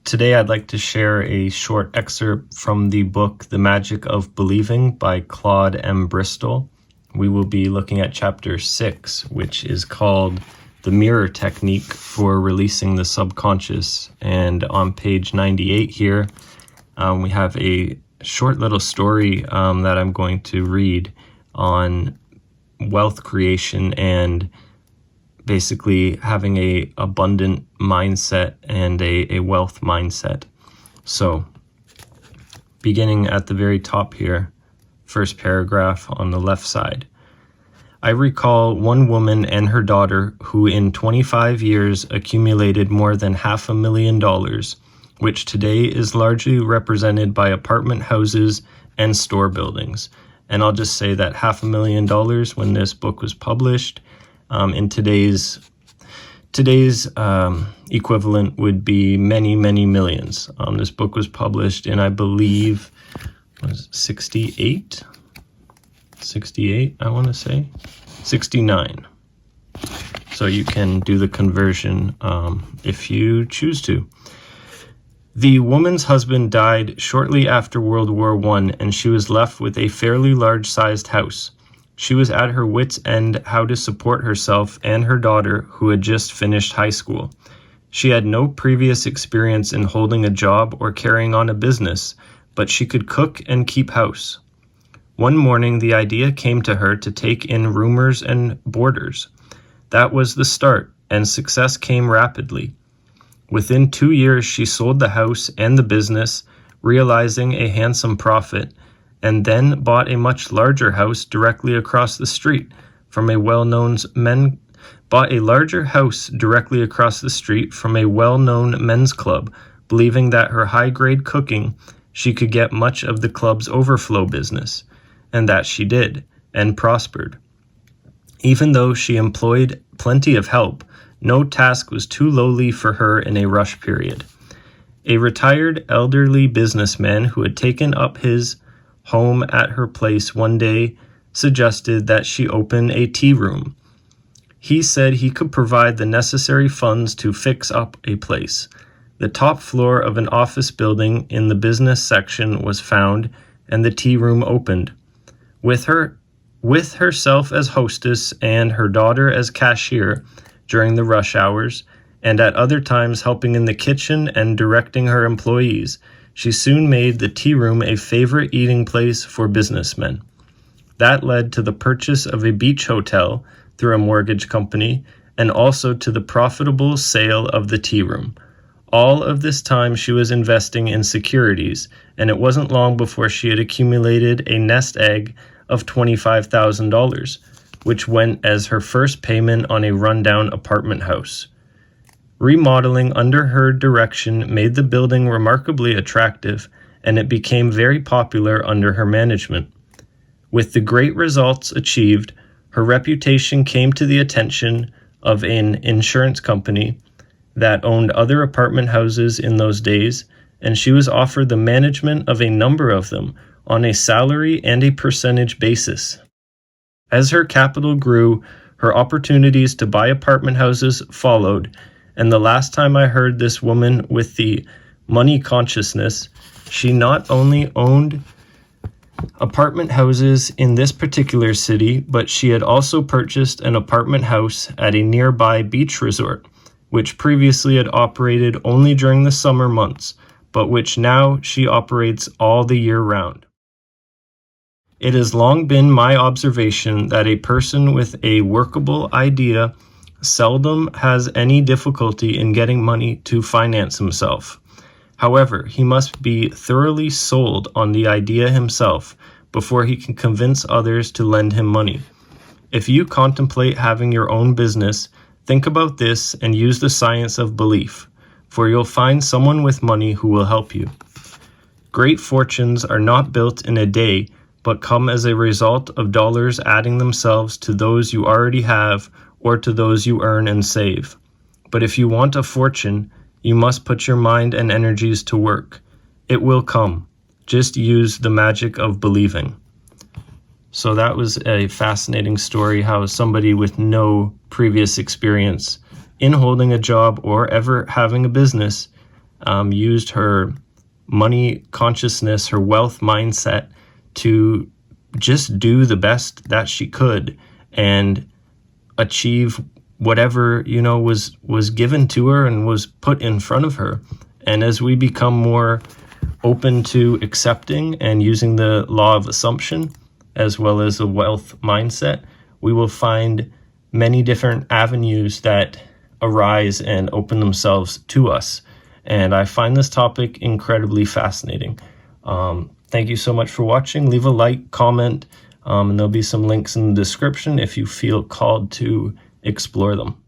Today I'd like to share a short excerpt from the book The Magic of Believing by Claude Bristol. We will be looking at chapter 6, which is called The Mirror Technique for Releasing the Subconscious. And on page 98 here, we have a short little story that I'm going to read on wealth creation and basically having a abundant mindset and a wealth mindset. So beginning at the very top here, first paragraph on the left side. I recall one woman and her daughter who in 25 years accumulated more than $500,000, which today is largely represented by apartment houses and store buildings. And I'll just say that $500,000 when this book was published, in today's equivalent would be many, many millions. This book was published in, I believe, was 68, I want to say, 69. So you can do the conversion if you choose to. The woman's husband died shortly after World War I, and she was left with a fairly large-sized house. She was at her wit's end how to support herself and her daughter, who had just finished high school. She had no previous experience in holding a job or carrying on a business, but she could cook and keep house. One morning, the idea came to her to take in roomers and boarders. That was the start, and success came rapidly. Within 2 years, she sold the house and the business, realizing a handsome profit, and then bought a much larger house directly across the street from a well-known men's club, believing that her high-grade cooking, she could get much of the club's overflow business, and that she did, and prospered. Even though she employed plenty of help, no task was too lowly for her in a rush period. A retired elderly businessman who had taken up his home at her place one day suggested that she open a tea room. He said he could provide the necessary funds to fix up a place. The top floor of an office building in the business section was found, and the tea room opened. With herself as hostess and her daughter as cashier during the rush hours, and at other times helping in the kitchen and directing her employees, she soon made the tea room a favorite eating place for businessmen. That led to the purchase of a beach hotel through a mortgage company, and also to the profitable sale of the tea room. All of this time she was investing in securities, and it wasn't long before she had accumulated a nest egg of $25,000, which went as her first payment on a rundown apartment house. Remodeling under her direction made the building remarkably attractive, and it became very popular under her management. With the great results achieved, her reputation came to the attention of an insurance company that owned other apartment houses in those days, and she was offered the management of a number of them on a salary and a percentage basis. As her capital grew, her opportunities to buy apartment houses followed, and the last time I heard this woman with the money consciousness, she not only owned apartment houses in this particular city, but she had also purchased an apartment house at a nearby beach resort, which previously had operated only during the summer months, but which now she operates all the year round. It has long been my observation that a person with a workable idea seldom has any difficulty in getting money to finance himself. However, he must be thoroughly sold on the idea himself before he can convince others to lend him money. If you contemplate having your own business, think about this and use the science of belief, for you'll find someone with money who will help you. Great fortunes are not built in a day, but come as a result of dollars adding themselves to those you already have or to those you earn and save. But if you want a fortune, you must put your mind and energies to work. It will come. Just use the magic of believing. So that was a fascinating story, how somebody with no previous experience in holding a job or ever having a business used her money consciousness, her wealth mindset to just do the best that she could and achieve whatever, was given to her and was put in front of her. And as we become more open to accepting and using the law of assumption, as well as a wealth mindset, we will find many different avenues that arise and open themselves to us. And I find this topic incredibly fascinating. Thank you so much for watching. Leave a like, comment, and there'll be some links in the description if you feel called to explore them.